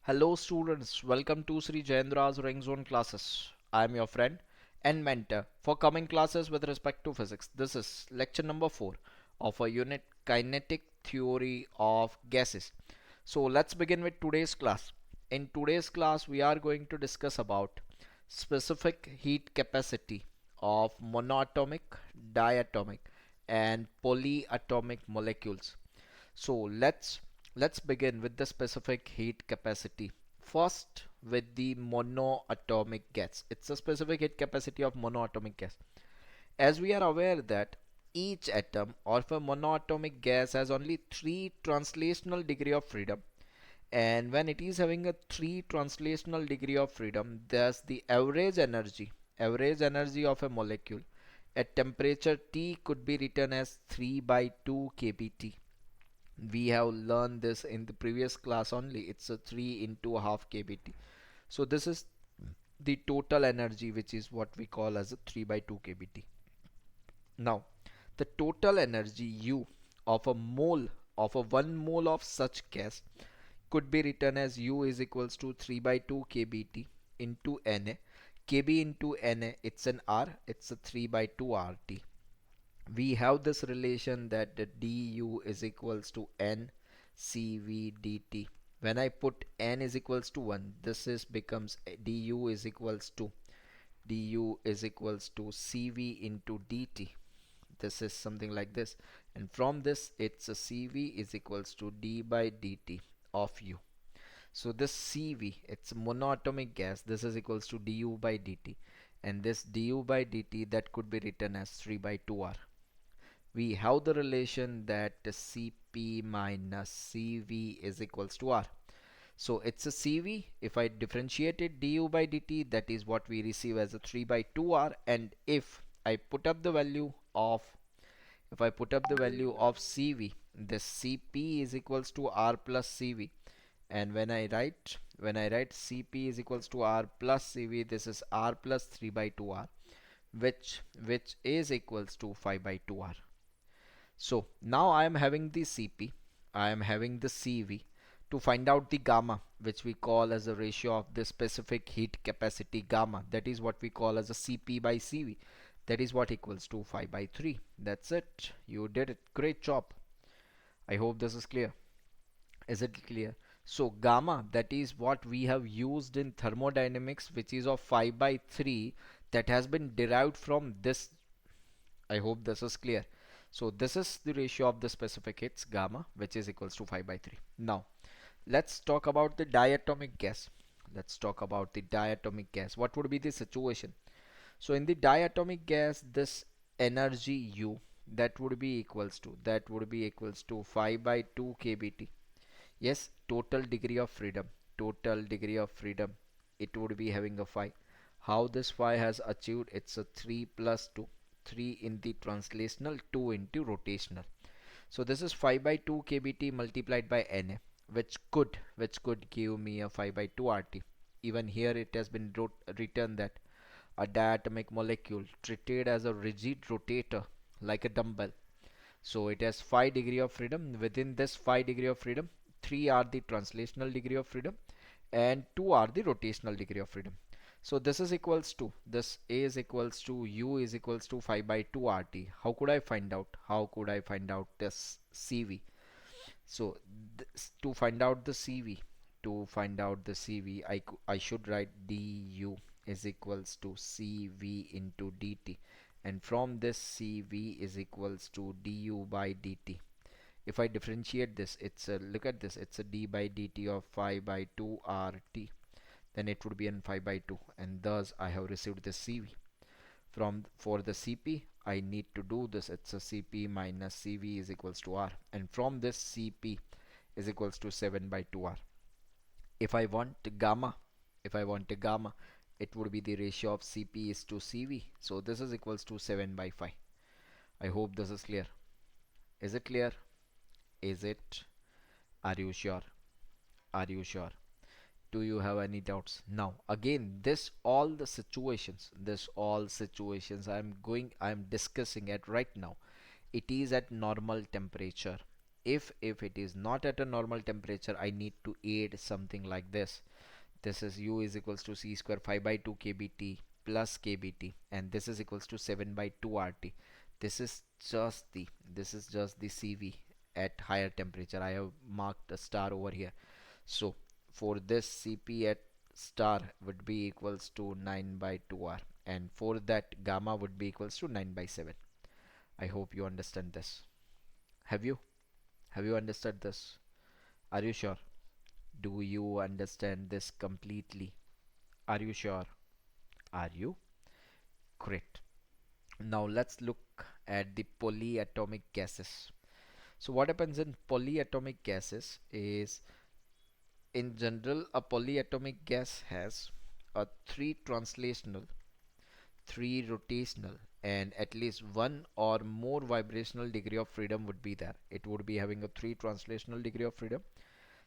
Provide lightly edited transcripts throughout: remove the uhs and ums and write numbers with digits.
Hello students, welcome to Sri Jayendra's Ring Zone classes. I am your friend and mentor for coming classes with respect to physics. This is lecture number 4 of a unit kinetic theory of gases. So let's begin with today's class. In today's class we are going to discuss about specific heat capacity of monoatomic, diatomic and polyatomic molecules. So let's begin with the specific heat capacity. First with the monoatomic gas. It's a specific heat capacity of monoatomic gas. As we are aware that each atom of a monoatomic gas has only 3 translational degree of freedom, and when it is having a 3 translational degree of freedom, thus the average energy of a molecule at temperature T could be written as 3 by 2 kBT. We have learned this in the previous class only. It's a 3 into a half kBT. So this is the total energy, which is what we call as a 3 by 2 kBT. Now the total energy U of a mole of a 1 mole of such gas could be written as U is equals to 3 by 2 kBT into Na. Kb into Na, it's an R, it's a 3 by 2 RT. We have this relation that the du is equals to n cv dt. When I put n is equals to 1, this is becomes du is equals to cv into dt. This is something like this, and from this it's a cv is equals to d by dt of u. So this cv, it's monoatomic gas, this is equals to du by dt, and this du by dt that could be written as 3 by 2r. We have the relation that Cp minus Cv is equals to R. So it's a Cv. If I differentiate it du by dt, that is what we receive as a 3 by 2R. And I put up the value of if I put up the value of Cv, this Cp is equals to R plus Cv. And when I write Cp is equals to R plus Cv, this is R plus 3 by 2R, which is equals to 5 by 2R. So now I am having the Cp, I am having the Cv. To find out the gamma, which we call as a ratio of the specific heat capacity gamma, that is what we call as a Cp by Cv, that is what equals to 5 by 3. That's it. You did it. Great job. I hope this is clear. Is it clear? So gamma, that is what we have used in thermodynamics, which is of 5 by 3, that has been derived from this. I hope this is clear. So this is the ratio of the specific heats gamma, which is equals to 5 by 3. Now let's talk about the diatomic gas. Let's talk about the diatomic gas. What would be the situation? So in the diatomic gas, this energy U, that would be equals to 5 by 2 kBT. Yes, total degree of freedom, it would be having a phi. How this phi has achieved? It's a 3 plus 2, 3 in the translational, 2 into rotational. So this is 5 by 2 kBT multiplied by Na, which could give me a 5 by 2 RT. Even here it has been written that a diatomic molecule treated as a rigid rotator like a dumbbell. So it has 5 degree of freedom. Within this 5 degree of freedom, 3 are the translational degree of freedom and 2 are the rotational degree of freedom. So this is equals to u is equals to 5 by 2 RT. How could I find out? How could I find out this CV? So to find out the CV, I should write du is equals to CV into dt, and from this CV is equals to du by dt. If I differentiate this, look at this, it's a d by dt of 5 by 2 RT, then it would be in 5 by 2, and thus I have received this CV. For the Cp, I need to do this. It's a Cp minus Cv is equals to R, and from this Cp is equals to 7 by 2R. If I want gamma, it would be the ratio of Cp is to Cv. So this is equals to 7 by 5. I hope this is clear. Is it clear? Is it? Are you sure? Are you sure? Do you have any doubts? Now again, this all situations I'm discussing at right now, it is at normal temperature. If it is not at a normal temperature, I need to add something like this. This is U is equals to C square 5 by 2 kBT plus kBT, and this is equals to 7 by 2 RT. This is just the CV at higher temperature. I have marked a star over here. So for this, CP at star would be equals to 9 by 2R, and for that gamma would be equals to 9 by 7. I hope you understand this. Have you? Have you understood this? Are you sure? Do you understand this completely? Are you sure? Are you? Great. Now let's look at the polyatomic gases. So what happens in polyatomic gases is, in general, a polyatomic gas has a 3 translational, 3 rotational, and at least one or more vibrational degree of freedom would be there. It would be having a 3 translational degree of freedom,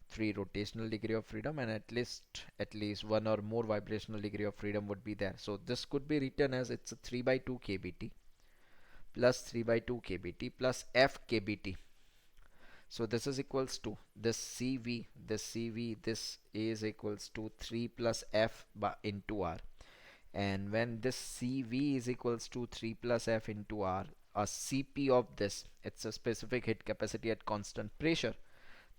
3 rotational degree of freedom, and at least one or more vibrational degree of freedom would be there. So this could be written as it's a 3 by 2 kBT plus 3 by 2 kBT plus F kBT. So this is equals to this is equals to 3 plus F by into R. And when this CV is equals to 3 plus F into R, a CP of this, it's a specific heat capacity at constant pressure,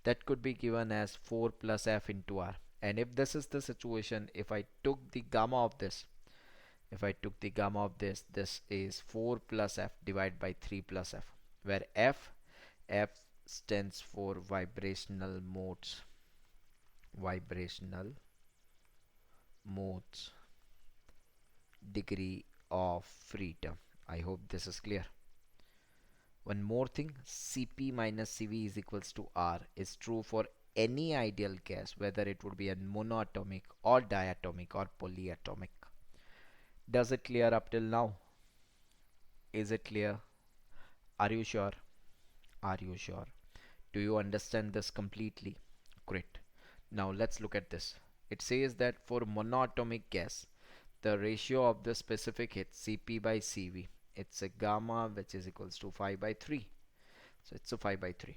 that could be given as 4 plus F into R. And if this is the situation, if I took the gamma of this, this is 4 plus F divided by 3 plus F, where F stands for vibrational modes. Vibrational modes, degree of freedom. I hope this is clear. One more thing, Cp minus Cv is equals to R is true for any ideal gas, whether it would be a monoatomic or diatomic or polyatomic. Does it clear up till now? Is it clear? Are you sure? Are you sure? Do you understand this completely? Great. Now let's look at this. It says that for monoatomic gas, the ratio of the specific heat Cp by Cv, it's a gamma which is equals to 5 by 3. So it's a 5 by 3.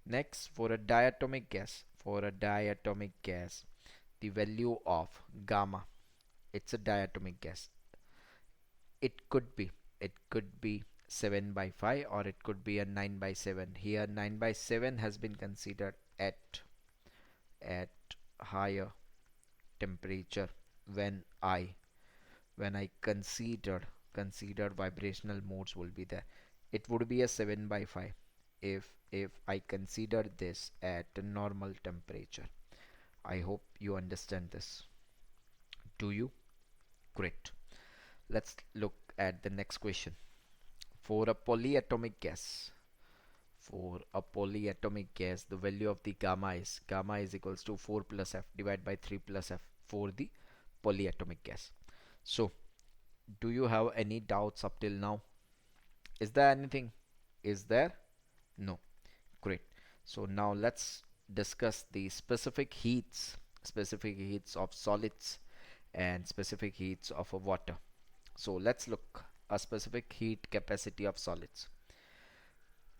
Next, for a diatomic gas, the value of gamma, it's a diatomic gas. It could be 7 by 5, or it could be a 9 by 7. Here 9 by 7 has been considered at higher temperature when I considered vibrational modes will be there. It would be a 7 by 5 if I consider this at a normal temperature. I hope you understand this. Do you? Great. Let's look at the next question. For a polyatomic gas, the value of the gamma is equals to 4 plus F divided by 3 plus F for the polyatomic gas. So do you have any doubts up till now? Is there anything? Is there? No. Great. So now let's discuss the specific heats of solids and specific heats of a water. So let's look a specific heat capacity of solids.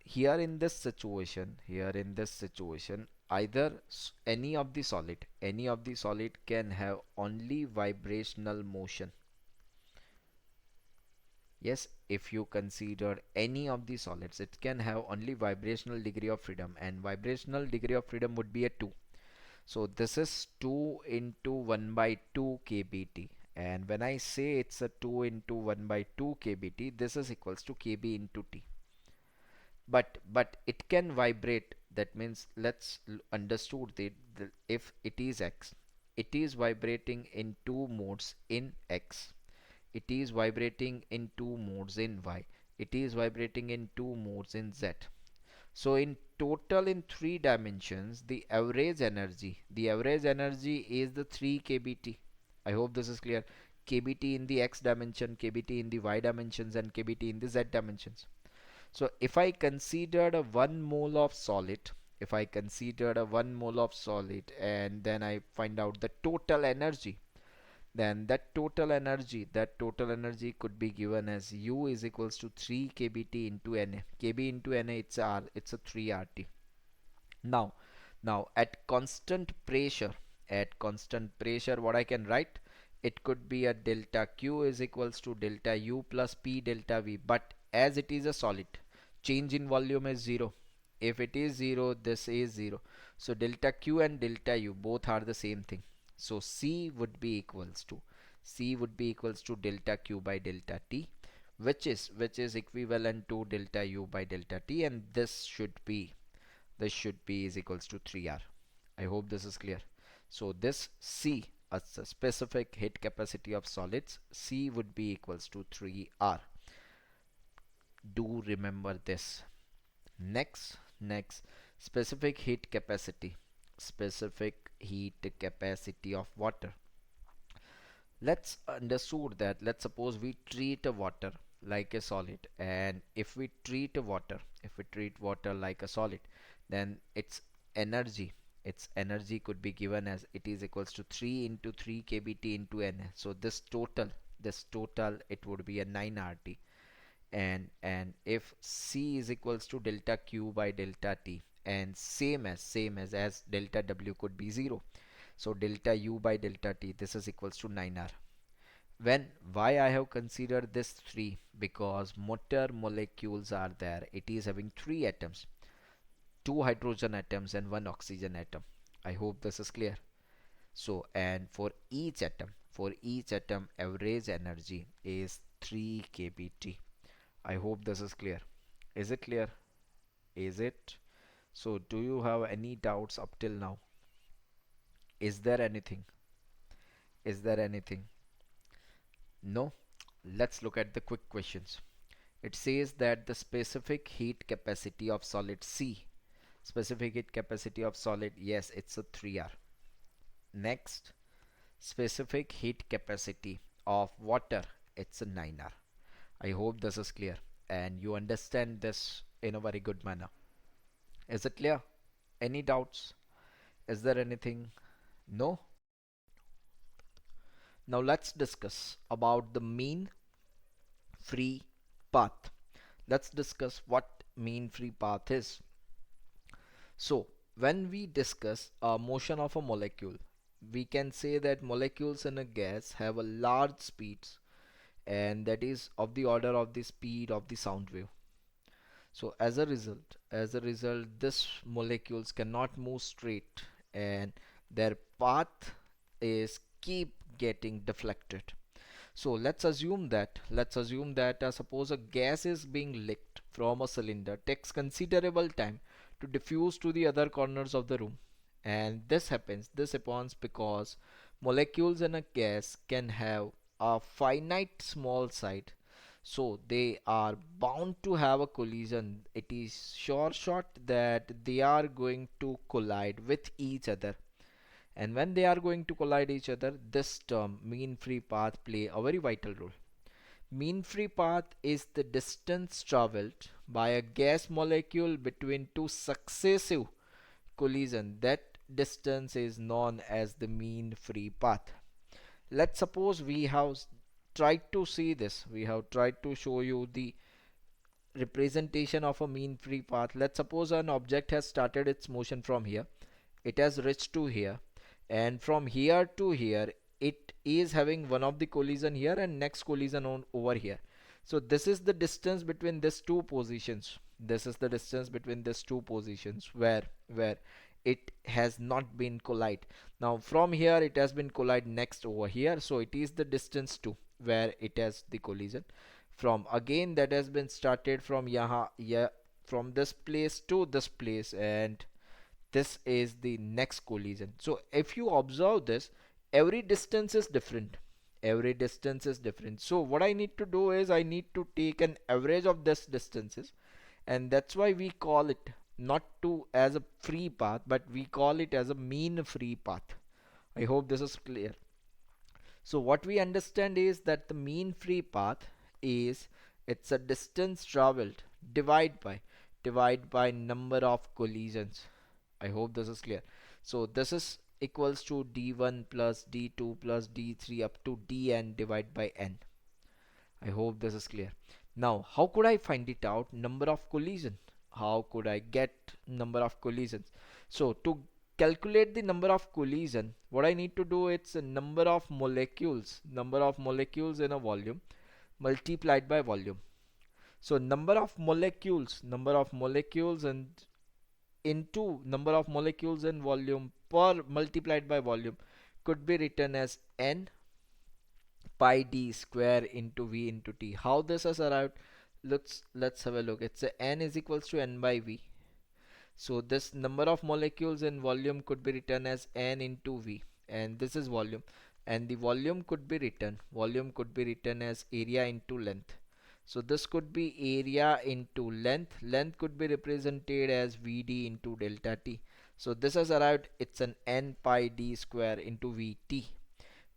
Here in this situation, either any of the solid can have only vibrational motion. Yes, if you consider any of the solids, it can have only vibrational degree of freedom, and vibrational degree of freedom would be a 2. So this is 2 into 1 by 2 kBT, and when I say it's a 2 into 1 by 2 kBT, this is equals to kb into T. But it can vibrate. That means let's understood that if it is X, it is vibrating in two modes in X, it is vibrating in two modes in Y, it is vibrating in two modes in Z. So in total, in 3 dimensions, the average energy is the 3 kBT. I hope this is clear. kBT in the X dimension, kBT in the Y dimensions, and kBT in the Z dimensions. So if I considered a 1 mole of solid, and then I find out the total energy, then that total energy could be given as U is equals to 3 kBT into Na. Kb into Na, it's R, it's a 3 RT. Now, at constant pressure, what I can write? It could be a delta Q is equals to delta U plus P delta V. But as it is a solid, change in volume is 0. If it is 0, this is 0. So delta Q and delta U both are the same thing. So C would be equals to delta Q by delta T, which is equivalent to delta U by delta T, and this should be is equals to 3R. I hope this is clear. So this C, as a specific heat capacity of solids, C would be equals to 3R. Do remember this. Next, specific heat capacity. Specific heat capacity of water. Let's understood that, let's suppose we treat a water like a solid, and if we treat water like a solid, then its energy could be given as it is equals to 3 into 3 kBT into Na. So this total it would be a 9 RT. And if C is equals to delta Q by delta T, and same as delta W could be 0, so delta U by delta T, this is equals to 9R. Why I have considered this 3? Because motor molecules are there. It is having 3 atoms, 2 hydrogen atoms and 1 oxygen atom. I hope this is clear. So, and for each atom average energy is 3 kBT. I hope this is clear. Is it clear? Is it? So do you have any doubts up till now? Is there anything? Is there anything? No? Let's look at the quick questions. It says that the specific heat capacity of solid C, specific heat capacity of solid, yes, it's a 3R. Next, specific heat capacity of water, it's a 9R. I hope this is clear and you understand this in a very good manner. Is it clear? Any doubts? Is there anything? No? Now let's discuss about the mean free path. Let's discuss what mean free path is. So when we discuss a motion of a molecule, we can say that molecules in a gas have a large speeds, and that is of the order of the speed of the sound wave. So as a result, this molecules cannot move straight, and their path is keep getting deflected. So let's assume that suppose a gas is being leaked from a cylinder, takes considerable time to diffuse to the other corners of the room, and this happens because molecules in a gas can have a finite small side, so they are bound to have a collision. It is sure shot that they are going to collide with each other, and when they are going to collide each other, this term mean free path play a very vital role. Mean free path is the distance traveled by a gas molecule between two successive collision. That distance is known as the mean free path. Let's suppose we have tried to see this. We have tried to show you the representation of a mean free path. Let's suppose an object has started its motion from here. It has reached to here, and from here to here it is having one of the collision here and next collision on over here. So this is the distance between these two positions. This is the distance between these two positions where it has not been collide. Now from here it has been collide next over here, so it is the distance to where it has the collision. From again that has been started from yaha, yeah, from this place to this place, and this is the next collision. So if you observe this, every distance is different. So what I need to do is I need to take an average of this distances, and that's why we call it not to as a free path, but we call it as a mean free path. I hope this is clear. So what we understand is that the mean free path is, it's a distance traveled divide by number of collisions. I hope this is clear. So this is equals to d1 plus d2 plus d3 up to dn divide by n. I hope this is clear. Now, how could I find it out? Number of collision. How could I get number of collisions? So to calculate the number of collision, what I need to do, it's a number of molecules in a volume multiplied by volume. So number of molecules and into number of molecules in volume per multiplied by volume could be written as n pi d square into v into t. How this has arrived? Let's have a look. It's a n is equals to n by v. So this number of molecules in volume could be written as n into v, and this is volume, and the volume could be written as area into length. So this could be area into length could be represented as vd into delta t. So this has arrived, it's an n pi d square into vt,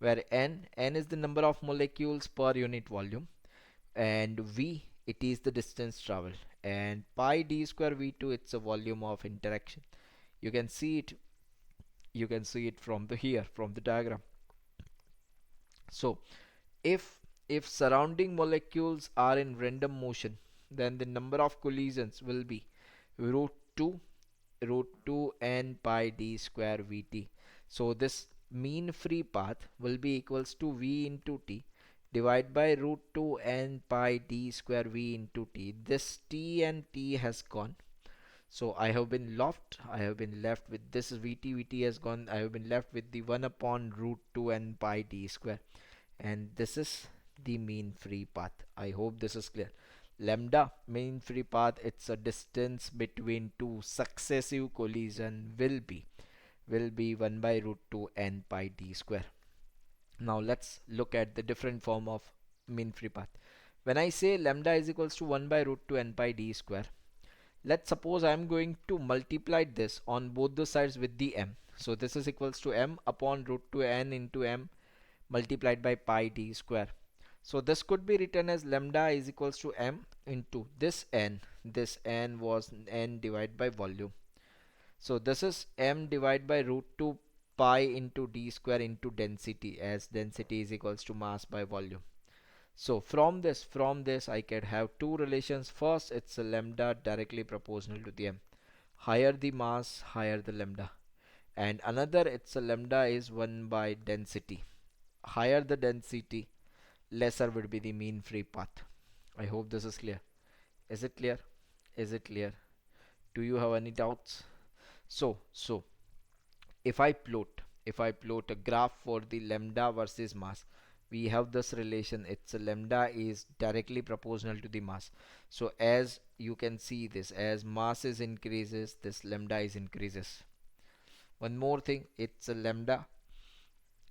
where n is the number of molecules per unit volume, and v, it is the distance traveled, and pi d square v2, it's a volume of interaction. You can see it, from the here, from the diagram. So if surrounding molecules are in random motion, then the number of collisions will be root 2 n pi d square vt. So this mean free path will be equals to v into t divided by root 2 n pi d square v into t. This t and t has gone, so I have been left with this vt has gone. I have been left with the 1 upon root 2 n pi d square, and this is the mean free path. I hope this is clear. Lambda mean free path, it's a distance between two successive collision, will be 1 by root 2 n pi d square. Now let's look at the different form of mean free path. When I say lambda is equals to 1 by root 2 n pi d square, let's suppose I'm going to multiply this on both the sides with the m. So this is equals to m upon root 2 n into m multiplied by pi d square. So this could be written as lambda is equals to m into this n. This n was n divided by volume. So this is m divided by root 2 pi into d square into density, as density is equals to mass by volume. So from this I can have two relations. First, it's a lambda directly proportional to the m. Higher the mass, higher the lambda. And another, it's a lambda is 1 by density. Higher the density, lesser would be the mean free path. I hope this is clear. Is it clear? Is it clear? Do you have any doubts? So if I plot a graph for the lambda versus mass, we have this relation. It's a lambda is directly proportional to the mass. So as you can see this, as mass is increases, this lambda is increases. One more thing, it's a lambda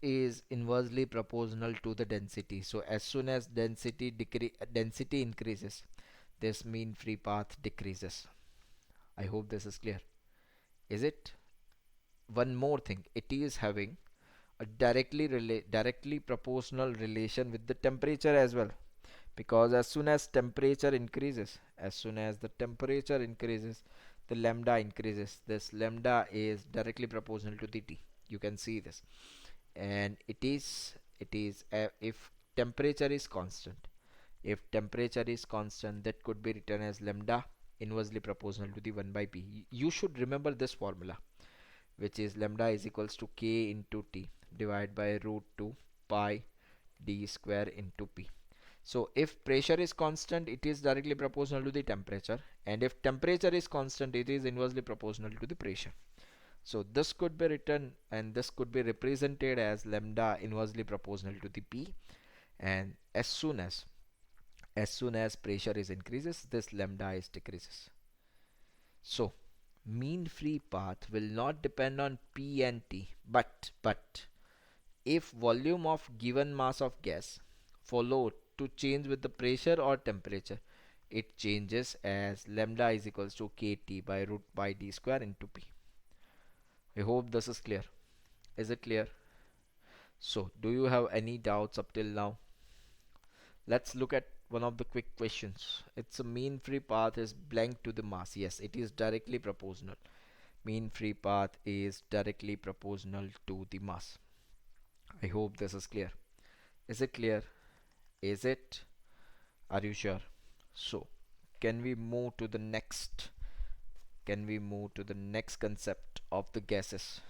is inversely proportional to the density. So as soon as density increases, this mean free path decreases. I hope this is clear. Is it? One more thing, it is having a directly proportional relation with the temperature as well, because as soon as the temperature increases, the lambda increases. This lambda is directly proportional to the t. You can see this, and if temperature is constant, that could be written as lambda inversely proportional to the 1 by p. You should remember this formula, which is lambda is equals to k into t divided by root 2 pi d square into p. So if pressure is constant, it is directly proportional to the temperature, and if temperature is constant, it is inversely proportional to the pressure. So this could be written, and this could be represented as lambda inversely proportional to the p, and as soon as pressure is increases, this lambda is decreases. So mean free path will not depend on p and t, but if volume of given mass of gas follow to change with the pressure or temperature, it changes as lambda is equals to kt by root pi d square into p. I hope this is clear. Is it clear? So do you have any doubts up till now? Let's look at one of the quick questions. It's a mean free path is blank to the mass. Yes, it is directly proportional, Mean free path is directly proportional to the mass. I hope this is clear. Is it clear? Is it? Are you sure? So, can we move to the next? Can we move to the next concept of the gases?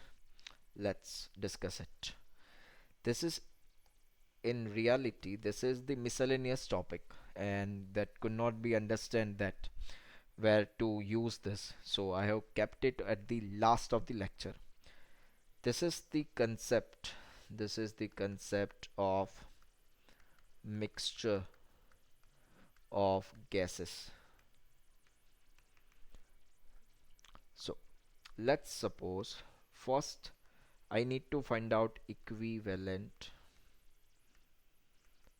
Let's discuss it. This is in reality, this is the miscellaneous topic, and that could not be understand that where to use this. So I have kept it at the last of the lecture. This is the concept. This is the concept of mixture of gases. So let's suppose first I need to find out equivalent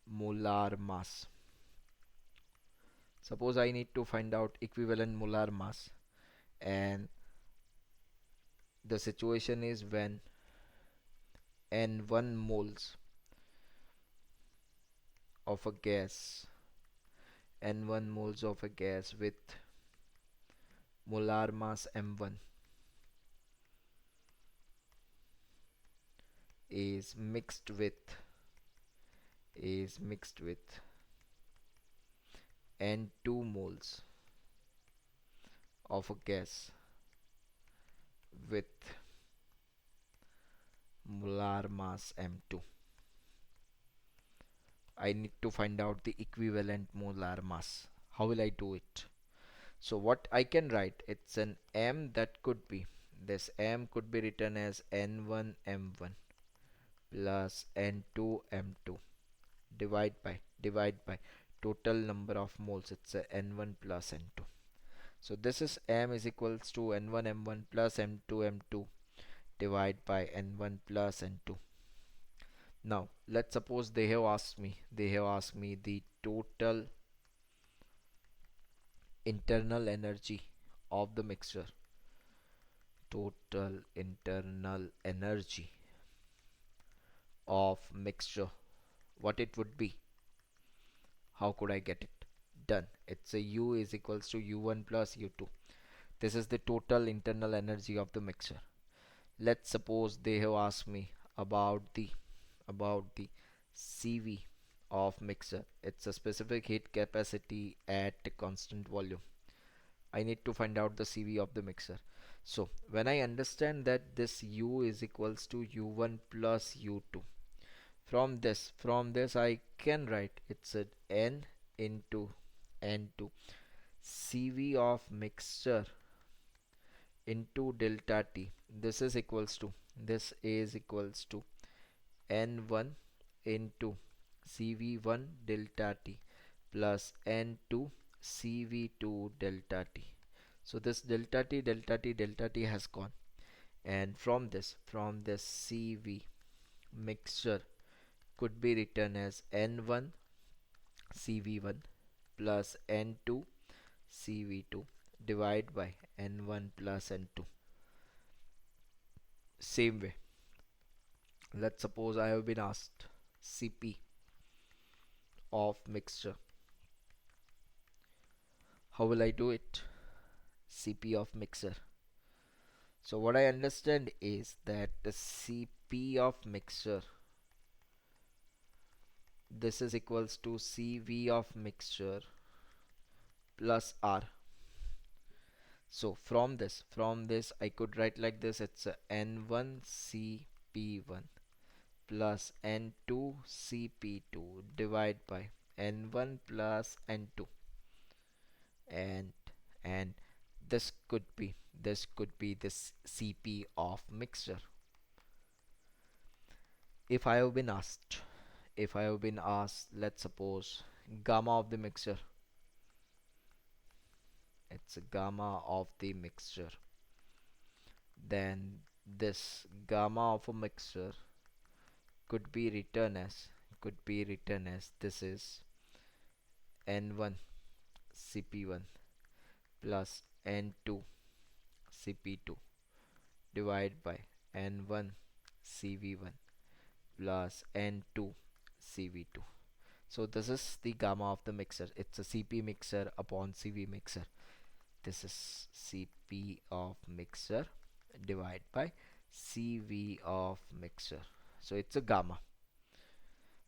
molar mass. Suppose I need to find out equivalent molar mass, and the situation is when n1 moles of a gas, n1 moles of a gas with molar mass m1 is mixed with n2 moles of a gas with molar mass m2. I need to find out the equivalent molar mass. How will I do it? So what I can write, it's an m that could be, this m could be written as n1 m1 plus n2 m2 divide by total number of moles, it's a n1 plus n2. So this is m is equals to n1 m1 plus m2 m2 divide by n1 plus n2. Now let's suppose they have asked me the total internal energy of the mixture. Total internal energy of mixture, what it would be. How could I get it? Done. It's a U is equals to U1 plus U2. This is the total internal energy of the mixture. Let's suppose they have asked me about the CV of mixture. It's a specific heat capacity at a constant volume. I need to find out the CV of the mixer. So when I understand that this U is equals to U1 plus U2, from this I can write it's a N into N2 CV of mixture into delta T. This is equals to N1 into CV1 delta T plus N2 CV2 delta T. So this delta T has gone, and from this CV mixture could be written as N1 CV1 plus N2 CV2 divide by N1 plus N2. Same way, let's suppose I have been asked CP of mixture. How will I do it? CP of mixture. So what I understand is that the CP of mixture, this is equals to CV of mixture plus R. So from this I could write like this, it's a N1 CP1 plus N2 CP2 divide by N1 plus N2, and and this could be this CP of mixture. If I have been asked, let's suppose gamma of the mixture, it's a gamma of the mixture, then this gamma of a mixture could be written as this is N1 CP1 plus N2 CP2 divide by N1 CV1 plus N2 CV2. So this is the gamma of the mixer. It's a CP mixer upon CV mixer. This is CP of mixer divide by CV of mixture. So it's a gamma.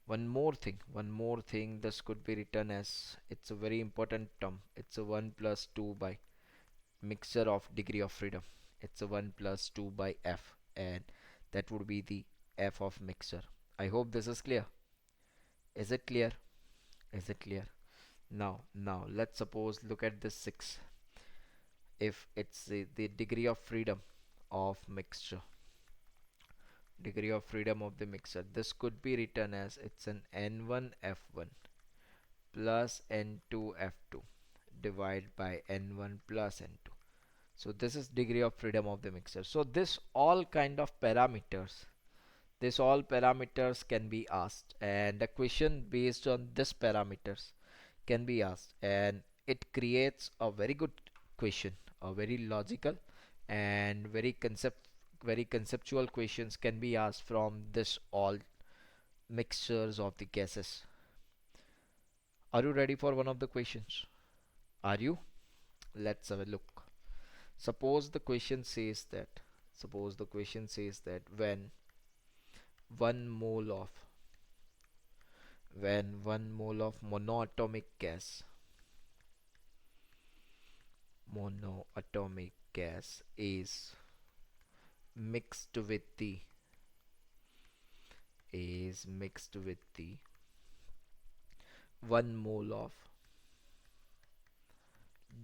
One more thing, this could be written as, it's a very important term, it's a 1 plus 2 by mixture of degree of freedom. It's a 1 plus 2 by F, and that would be the F of mixture. I hope this is clear. Is it clear? Is it clear? Now let's suppose, look at this 6. If it's the degree of freedom of mixture, degree of freedom of the mixture, this could be written as, it's an N1 F1 plus N2 F2 divided by N1 plus N2. So this is degree of freedom of the mixture. So this all parameters can be asked, and a question based on this parameters can be asked, and it creates a very good question, a very logical and very conceptual questions can be asked from this all mixtures of the gases. Are you ready for one of the questions? Are you? Let's have a look. Suppose the question says that, when 1 mole of monoatomic gas is mixed with the is mixed with the 1 mole of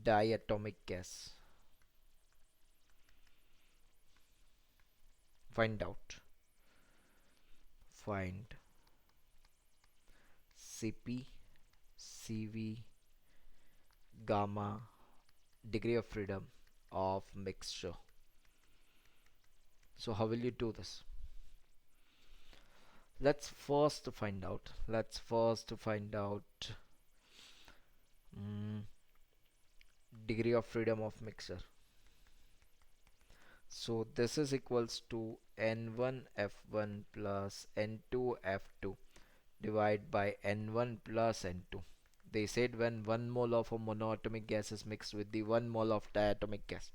diatomic gas. Find out. Find Cp, Cv, gamma, degree of freedom of mixture. So how will you do this? Let's first find out mm, degree of freedom of mixture. So this is equals to N1 F1 plus N2 F2 divided by N1 plus N2. They said when 1 mole of a monoatomic gas is mixed with the 1 mole of diatomic gas.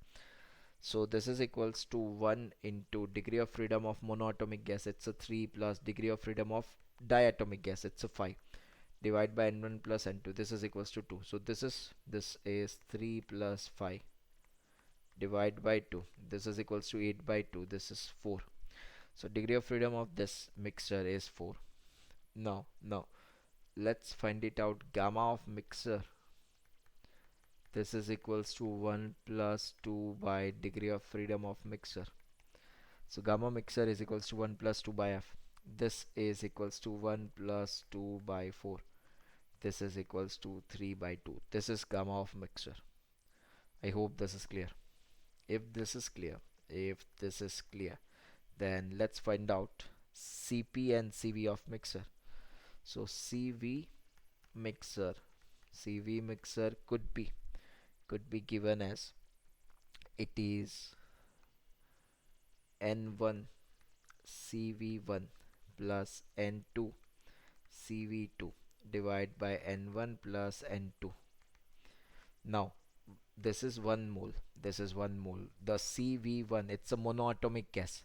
So this is equals to 1 into degree of freedom of monoatomic gas, it's a 3, plus degree of freedom of diatomic gas, it's a 5, divide by N1 plus N2. This is equals to 2. So this is 3 plus 5 divide by 2. This is equals to 8 by 2. This is 4. So degree of freedom of this mixture is 4. Now let's find it out. Gamma of mixture, this is equals to 1 plus 2 by degree of freedom of mixture. So gamma mixture is equals to 1 plus 2 by F. This is equals to 1 plus 2 by 4. This is equals to 3 by 2. This is gamma of mixture. I hope this is clear. If this is clear, then let's find out Cp and Cv of mixture. So mixture Cv mixture could be given as, it is N1 Cv1 plus N2 Cv2 divided by N1 plus N2. Now this is 1 mole, the Cv1, it's a monoatomic gas,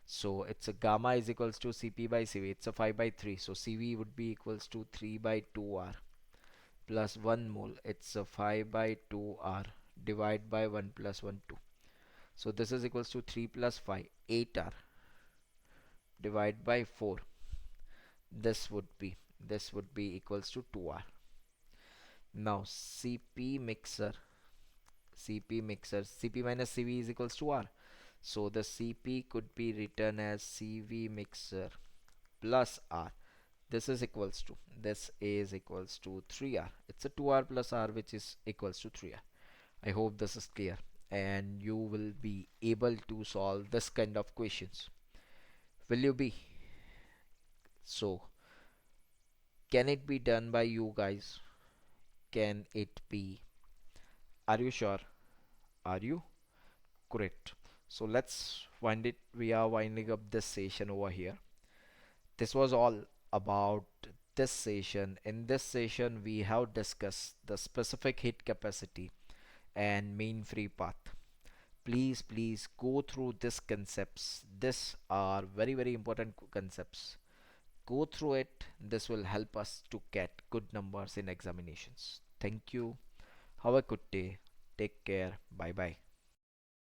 so it's a gamma is equals to Cp by Cv, it's a 5 by 3, so Cv would be equals to 3 by 2R plus 1 mole, it's a 5 by 2R divide by 1 plus 1 2. So this is equals to 3 plus 5 8R divide by 4. This would be equals to 2R. Now Cp minus Cv is equals to R. So the Cp could be written as Cv mixture plus R. This is equals to 3R. It's a 2R plus R, which is equals to 3R. I hope this is clear and you will be able to solve this kind of questions. Will you be? So can it be done by you guys? Can it be? Are you sure? Are you? Correct. So let's wind it. We are winding up this session over here. This was all about this session. In this session, we have discussed the specific heat capacity and mean free path. Please go through these concepts. These are very important concepts. Go through it. This will help us to get good numbers in examinations. Thank you. Have a good day. Take care. Bye bye.